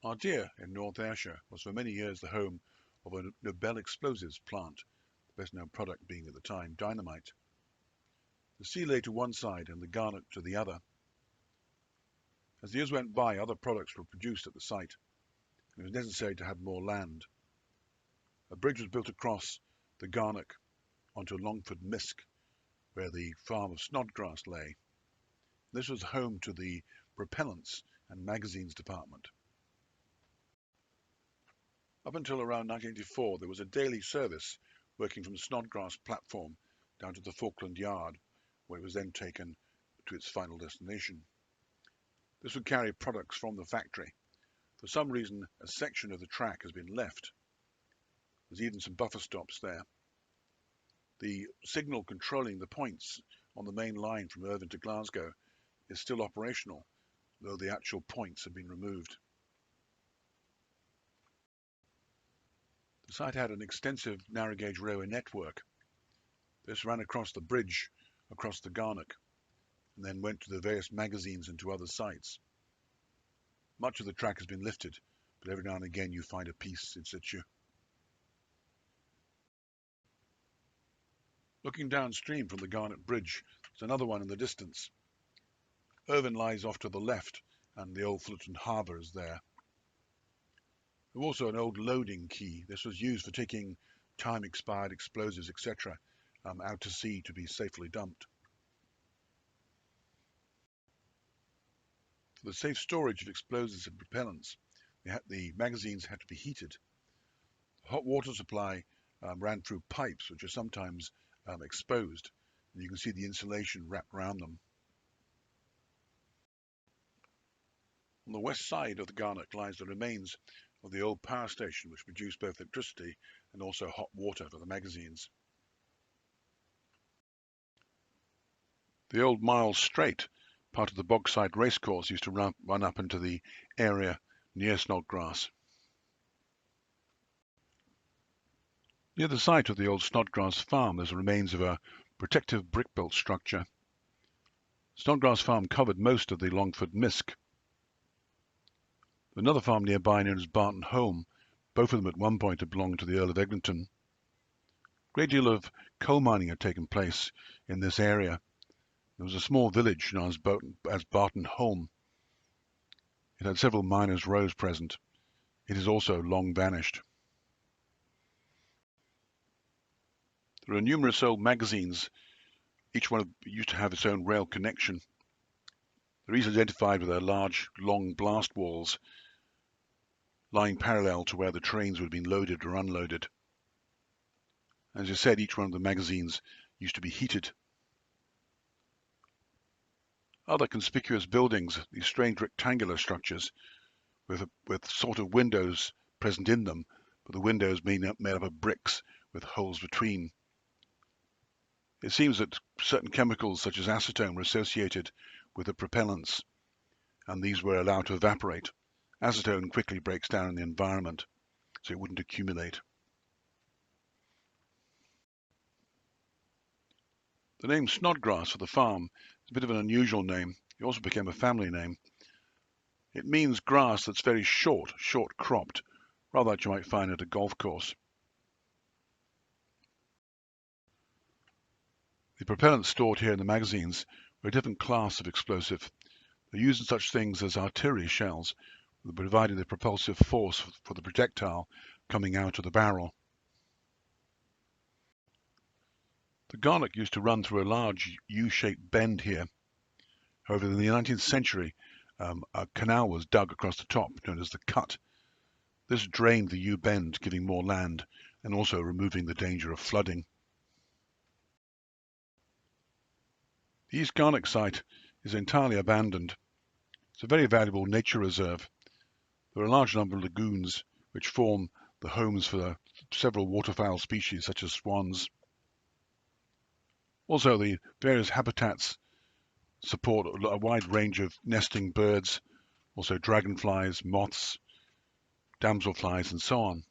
Ardea in North Ayrshire was for many years the home of a Nobel explosives plant, the best known product being at the time dynamite. The sea lay to one side and the Garnock to the other. As the years went by, other products were produced at the site, and it was necessary to have more land. A bridge was built across the Garnock onto Longford Misk, where the farm of Snodgrass lay. This was home to the Propellants and Magazines Department. Up until around 1984, there was a daily service working from Snodgrass Platform down to the Falkland Yard, where it was then taken to its final destination. This would carry products from the factory. For some reason, a section of the track has been left. There's even some buffer stops there. The signal controlling the points on the main line from Irvine to Glasgow is still operational, though the actual points have been removed. The site had an extensive narrow gauge railway network. This ran across the bridge, across the Garnock, and then went to the various magazines and to other sites. Much of the track has been lifted, but every now and again you find a piece in situ. Looking downstream from the Garnock Bridge, there's another one in the distance. Irvine lies off to the left, and the old Fullerton Harbour is there. There's also an old loading quay. This was used for taking time-expired explosives, etc., out to sea to be safely dumped. For the safe storage of explosives and propellants, the magazines had to be heated. The hot water supply ran through pipes, which are sometimes exposed, and you can see the insulation wrapped around them. On the west side of the Garnock lies the remains of the old power station, which produced both electricity and also hot water for the magazines. The old Miles Strait, part of the Bogside Racecourse, used to run up into the area near Snodgrass. Near the site of the old Snodgrass Farm, there's the remains of a protective brick-built structure. Snodgrass Farm covered most of the Longford Misk. Another farm nearby known as Barton Holme, both of them at one point had belonged to the Earl of Eglinton. A great deal of coal mining had taken place in this area. There was a small village known as Barton Holme. It had several miners' rows present. It is also long vanished. There are numerous old magazines. Each one used to have its own rail connection. They're easily identified with their large, long blast walls lying parallel to where the trains would have been loaded or unloaded. As I said, each one of the magazines used to be heated. Other conspicuous buildings, these strange rectangular structures with sort of windows present in them, but the windows made up of bricks with holes between. It seems that certain chemicals such as acetone were associated with the propellants, and these were allowed to evaporate. Acetone quickly breaks down in the environment, so it wouldn't accumulate. The name Snodgrass for the farm is a bit of an unusual name. It also became a family name. It means grass that's very short cropped, rather like you might find at a golf course. The propellants stored here in the magazines were a different class of explosive. They're used in such things as artillery shells, providing the propulsive force for the projectile coming out of the barrel. The Garnock used to run through a large U-shaped bend here. However, in the 19th century, a canal was dug across the top, known as the Cut. This drained the U-bend, giving more land and also removing the danger of flooding. The East Garnock site is entirely abandoned. It's a very valuable nature reserve. There are a large number of lagoons which form the homes for several waterfowl species such as swans. Also, the various habitats support a wide range of nesting birds, also dragonflies, moths, damselflies, and so on.